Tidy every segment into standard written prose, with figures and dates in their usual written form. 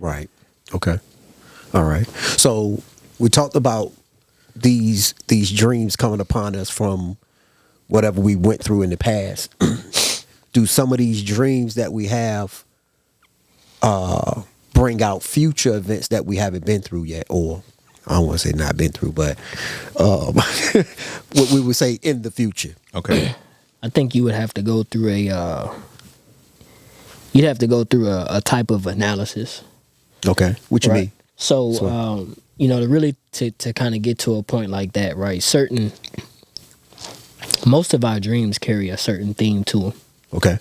Right. Okay. All right. So we talked about these dreams coming upon us from whatever we went through in the past. Do some of these dreams that we have bring out future events that we haven't been through yet, or I don't want to say not been through, but what we would say in the future? Okay. I think you would have to go through a type of analysis. Okay. What you Right. mean? So, to kind of get to a point like that, right? Most of our dreams carry a certain theme to them. Okay.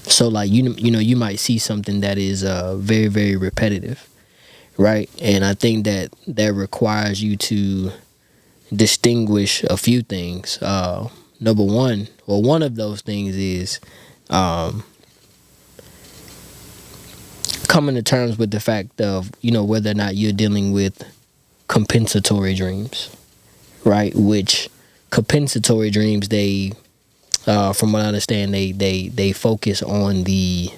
So, like, you might see something that is very, very repetitive, right? And I think that requires you to distinguish a few things. Number one, well, one of those things is coming to terms with the fact of, whether or not you're dealing with compensatory dreams, right? Which compensatory dreams, they, from what I understand, they focus on the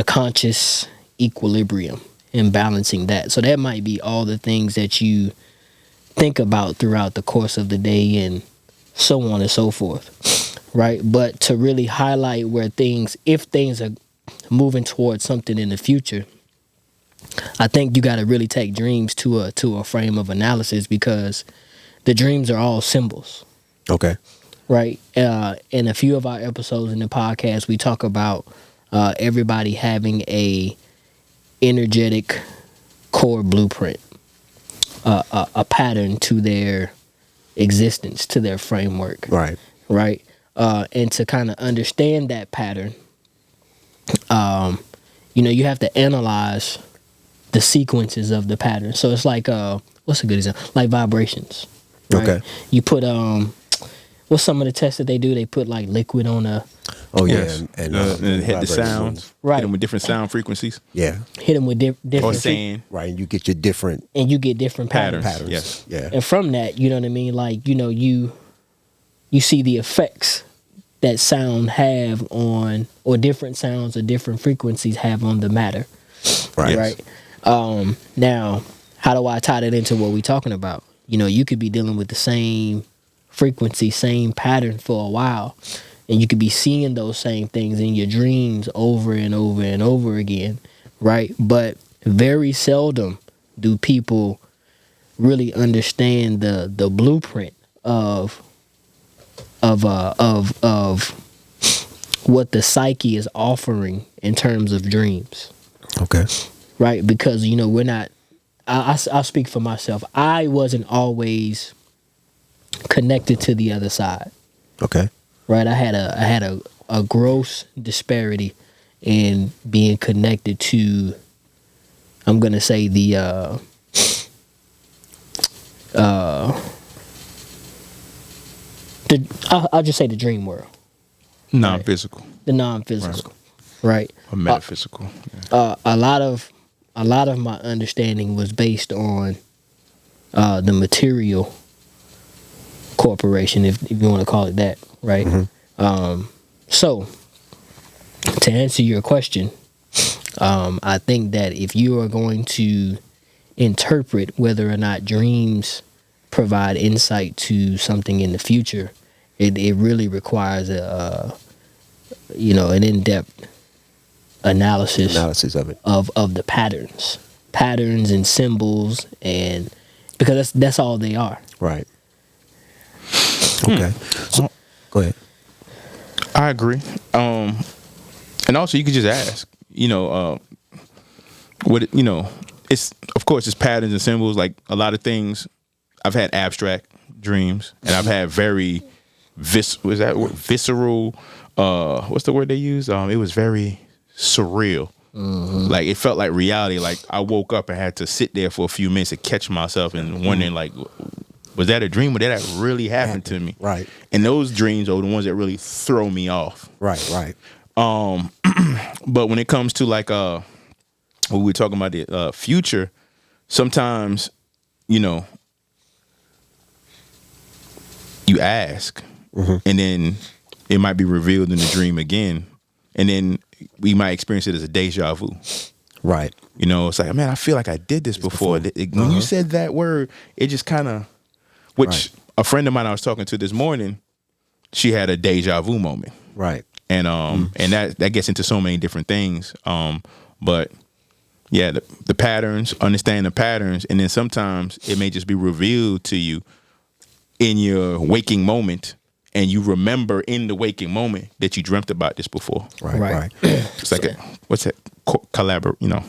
conscious equilibrium and balancing that. So that might be all the things that you think about throughout the course of the day and so on and so forth, right? But to really highlight where if things are moving towards something in the future, I think you got to really take dreams to a frame of analysis, because the dreams are all symbols. Okay. Right. In a few of our episodes in the podcast, we talk about everybody having a energetic core blueprint, a pattern to their existence, to their framework. Right. Right. And to kind of understand that pattern, you have to analyze the sequences of the pattern. So it's like, what's a good example? Like vibrations. Right? Okay. You put, what's some of the tests that they do? They put like liquid on a... Oh, yeah. Yes. And hit the sounds. Right. Hit them with different sound frequencies. Yeah. Hit them with different... Or sand. Right. And you get your different... And you get different patterns. Yes. Yeah. And from that, you know what I mean? Like, you see the effects that sound have on, or different sounds or different frequencies have on the matter. Right. Right. Now, how do I tie that into what we're talking about? You could be dealing with the same frequency, same pattern for a while, and you could be seeing those same things in your dreams over and over and over again, right? But very seldom do people really understand the blueprint of what the psyche is offering in terms of dreams. Okay. Right, because we're not. I'll speak for myself. I wasn't always connected to the other side. Okay. Right, I had a gross disparity in being connected to, I'm gonna say, I'll just say the dream world. Non-physical. The non-physical. Right. Or metaphysical. A lot of my understanding was based on the material corporation, if you want to call it that, right? Mm-hmm. So, to answer your question, I think that if you are going to interpret whether or not dreams provide insight to something in the future, it really requires an in-depth analysis of it, of the patterns and symbols, and because that's all they are. Right. Okay. So, go ahead. I agree. And also you could just ask, it's, of course, it's patterns and symbols. Like a lot of things, I've had abstract dreams, and I've had very visceral. What's the word they use? It was very surreal. Mm-hmm. Like it felt like reality. Like I woke up and had to sit there for a few minutes to catch myself and wondering, like, was that a dream or did that really happen to me? Right. And those dreams are the ones that really throw me off. Right. But when it comes to like when we were talking about the future, sometimes you ask, mm-hmm. and then it might be revealed in the dream again, and then we might experience it as a deja vu. Right. You know, it's like, man, I feel like I did this before. When you said that word, it just kind of, which a friend of mine I was talking to this morning, she had a deja vu moment. Right. And and that gets into so many different things. But yeah, the patterns, understand the patterns, and then sometimes it may just be revealed to you in your waking moment, and you remember in the waking moment that you dreamt about this before. Right. It's like what's that? Collaborate, you know.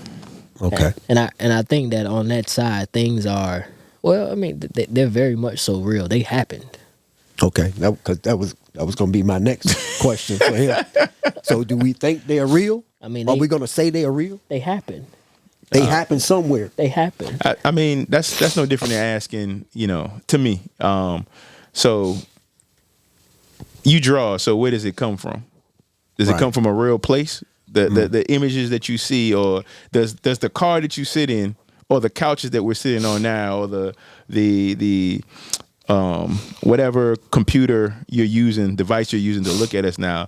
Okay. And I think that on that side, things are, well, I mean, they're very much so real. They happened. Okay. Because that was going to be my next question for him. So, do we think they are real? I mean, are we going to say they are real? They happened. They happen somewhere. They happen. I mean, that's no different than asking, you know, to me. So you draw. So where does it come from? Does it come from a real place? The images that you see, or does the car that you sit in, or the couches that we're sitting on now, or the whatever computer you're using, device you're using to look at us now,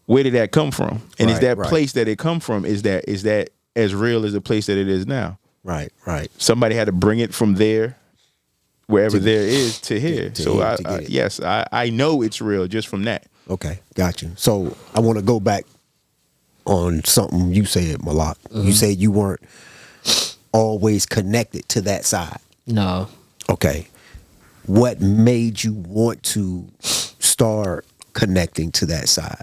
where did that come from? And is that place that it come from, is that as real as the place that it is now? Right. Somebody had to bring it from there, wherever there is, to here. Yes, I know it's real just from that. Okay, got you. So I want to go back on something you said, Malak. You said you weren't always connected to that side. No. Okay. What made you want to start connecting to that side?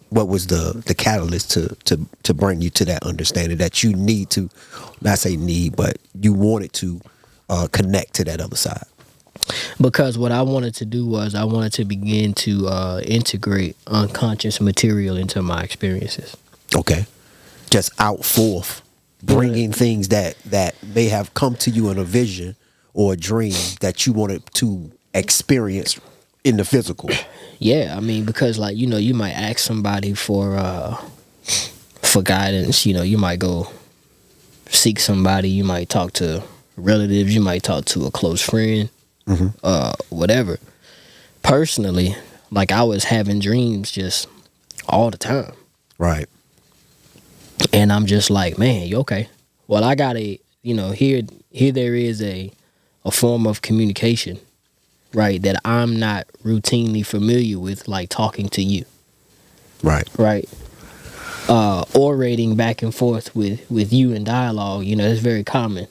What was the catalyst to bring you to that understanding that you need to, not say need, but you wanted to connect to that other side? Because what I wanted to do was I wanted to begin to integrate unconscious material into my experiences. Okay. Just out forth, bringing things that may have come to you in a vision or a dream that you wanted to experience in the physical. Yeah, I mean, because like, you know, you might ask somebody for guidance. You know, you might go seek somebody. You might talk to relatives. You might talk to a close friend. Whatever. Personally, like, I was having dreams just all the time. Right. And I'm just like, man, you okay? Well, I got here there is a form of communication, right, that I'm not routinely familiar with, like talking to you. Right. Right. Orating back and forth with you in dialogue, you know, it's very common.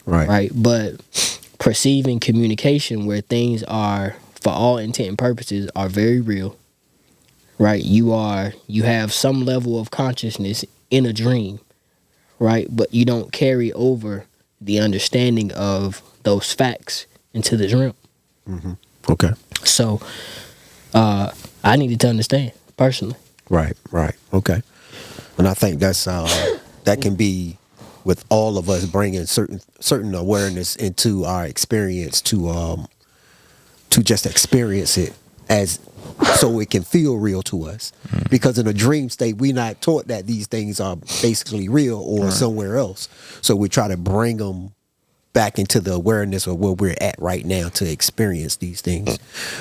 Right. Right. But perceiving communication where things are, for all intent and purposes, are very real. Right. You have some level of consciousness in a dream. Right. But you don't carry over the understanding of those facts into the dream. Okay. So I needed to understand personally. Right. Okay. And I think that's that can be with all of us bringing certain awareness into our experience to just experience it as so it can feel real to us. Because in a dream state, we're not taught that these things are basically real or somewhere else. So we try to bring them back into the awareness of where we're at right now to experience these things,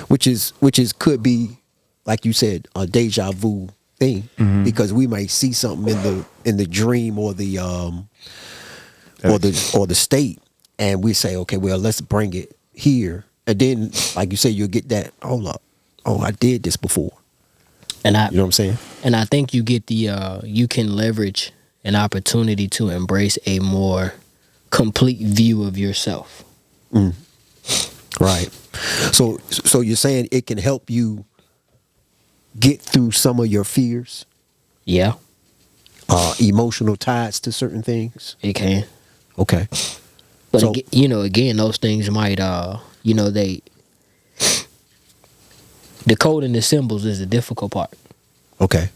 which is could be, like you said, a deja vu thing, because we might see something in the dream or the state, and we say, okay, well, let's bring it here, and then, like you say, you'll get that. Hold up, I did this before, and you know what I'm saying? And I think you get you can leverage an opportunity to embrace a more complete view of yourself. Right. So you're saying it can help you get through some of your fears? Yeah. Emotional ties to certain things? It can. Okay. But so, again, those things might, the code and the symbols is the difficult part. Okay.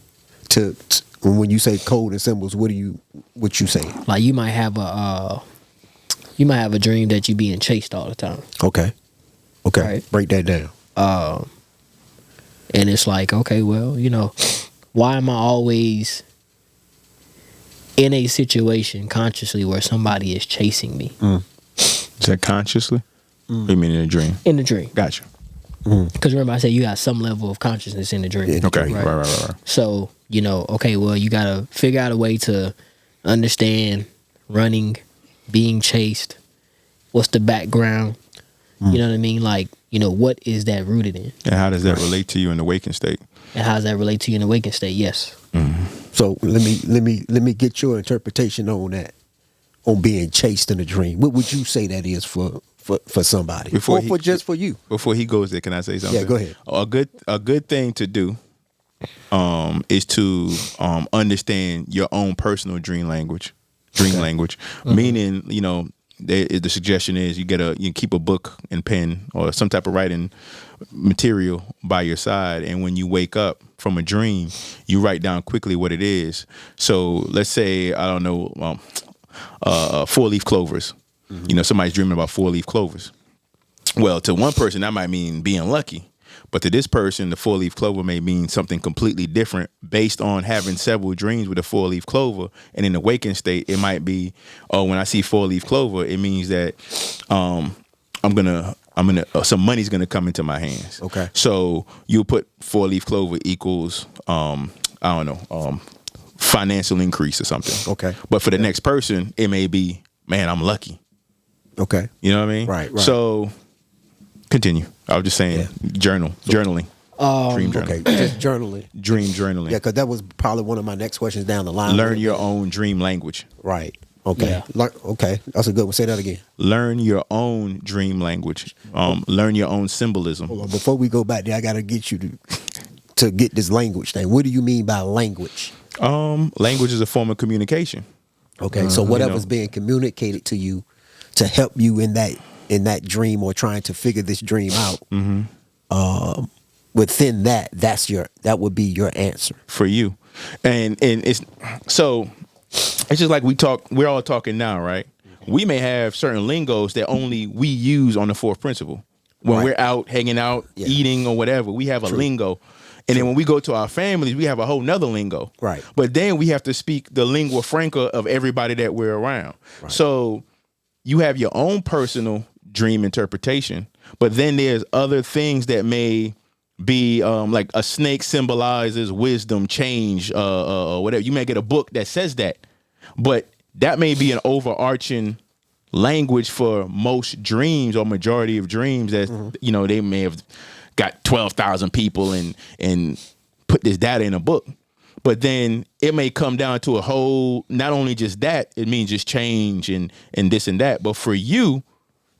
When you say code and symbols, what you say? Like, you might have a dream that you're being chased all the time. Okay. Right? Break that down. And it's like, okay, well, why am I always in a situation consciously where somebody is chasing me? Is that consciously? Or you mean in a dream? In a dream. Gotcha. Because remember, I said you got some level of consciousness in the dream. Yeah. Okay. Right. So, okay, well, you got to figure out a way to understand running, being chased. What's the background? You know what I mean? Like, what is that rooted in? And how does that relate to you in the waking state? And how does that relate to you in the waking state? Yes. So let me get your interpretation on that, on being chased in a dream. What would you say that is for somebody, just for you? Before he goes there, can I say something? Yeah, go ahead. A good thing to do is to understand your own personal dream language. Meaning, the suggestion is you keep a book and pen or some type of writing material by your side, and when you wake up from a dream, you write down quickly what it is. So let's say, I don't know, 4-leaf clovers. Somebody's dreaming about 4-leaf clovers. Well, to one person that might mean being lucky, but to this person, the 4-leaf clover may mean something completely different based on having several dreams with a 4-leaf clover. And in the waking state, it might be, when I see 4-leaf clover, it means that some money's gonna come into my hands. Okay. So you put 4-leaf clover equals financial increase or something. Okay. But for the next person, it may be, man, I'm lucky. Okay. You know what I mean? Right. So continue. I was just saying, journaling. Dream journaling. Okay, just journaling. Dream journaling. Yeah, because that was probably one of my next questions down the line. Learn your own dream language. Right. Okay. Yeah. Okay, that's a good one. Say that again. Learn your own dream language. Learn your own symbolism. Hold on, before we go back there, I got to get you to get this language thing. What do you mean by language? Language is a form of communication. Okay, so whatever's being communicated to you to help you in that dream or trying to figure this dream out. Within that would be your answer for you, and it's just like we're all talking now, right? We may have certain lingos that only we use on the fourth principle when we're out hanging out, eating or whatever. We have a lingo, and then when we go to our families, we have a whole nother lingo, right? But then we have to speak the lingua franca of everybody that we're around. Right. So you have your own personal dream interpretation, but then there's other things that may be like a snake symbolizes wisdom, change, whatever. You may get a book that says that, but that may be an overarching language for most dreams or majority of dreams that they may have got 12,000 people and put this data in a book. But then it may come down to a whole, not only just that, it means just change and this and that. But for you,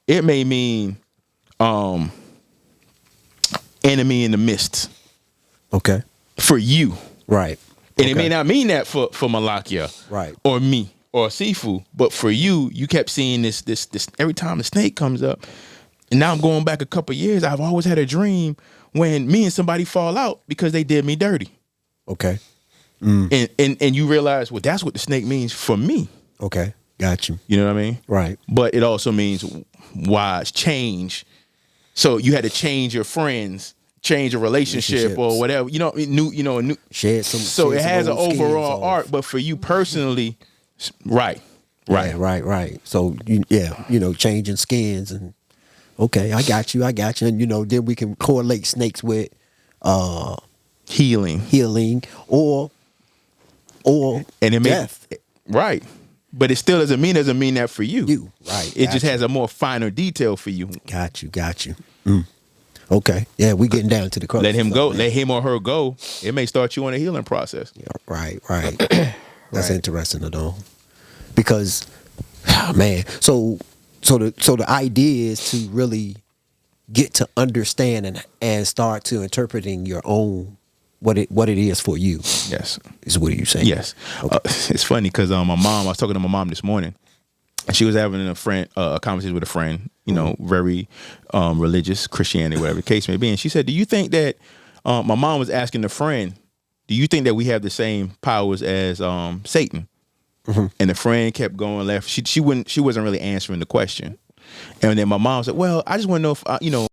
it may mean enemy in the midst. Okay. For you. Right. And it may not mean that for Malakia. Right. Or me or Sifu. But for you, you kept seeing this every time the snake comes up. And now I'm going back a couple of years. I've always had a dream when me and somebody fall out because they did me dirty. Okay. And you realize, well, that's what the snake means for me. Okay. Got you. You know what I mean? Right. But it also means wise change. So you had to change your friends, change a relationship or whatever. New. Shed some. So shed it has some an old overall skins arc, off. but for you personally, right. Right. So changing skins and okay, I got you. And then we can correlate snakes with healing or and it death. Right. But it still doesn't mean that for you. Right. It just has a more finer detail for you. Got you. Okay. Yeah, we getting down to the crux. Let him go. Man. Let him or her go. It may start you on a healing process. Yeah, right. That's interesting to know. Because man, so the idea is to really get to understand and start to interpreting your own what it is for you. Yes. Is what are you saying? Yes. Okay. It's funny because I was talking to my mom this morning, and she was having a conversation with a friend, very religious, Christianity, whatever the case may be. And she said, do you think that my mom was asking the friend, do you think that we have the same powers as Satan? And the friend kept going left. She wasn't really answering the question. And then my mom said, well, I just want to know if,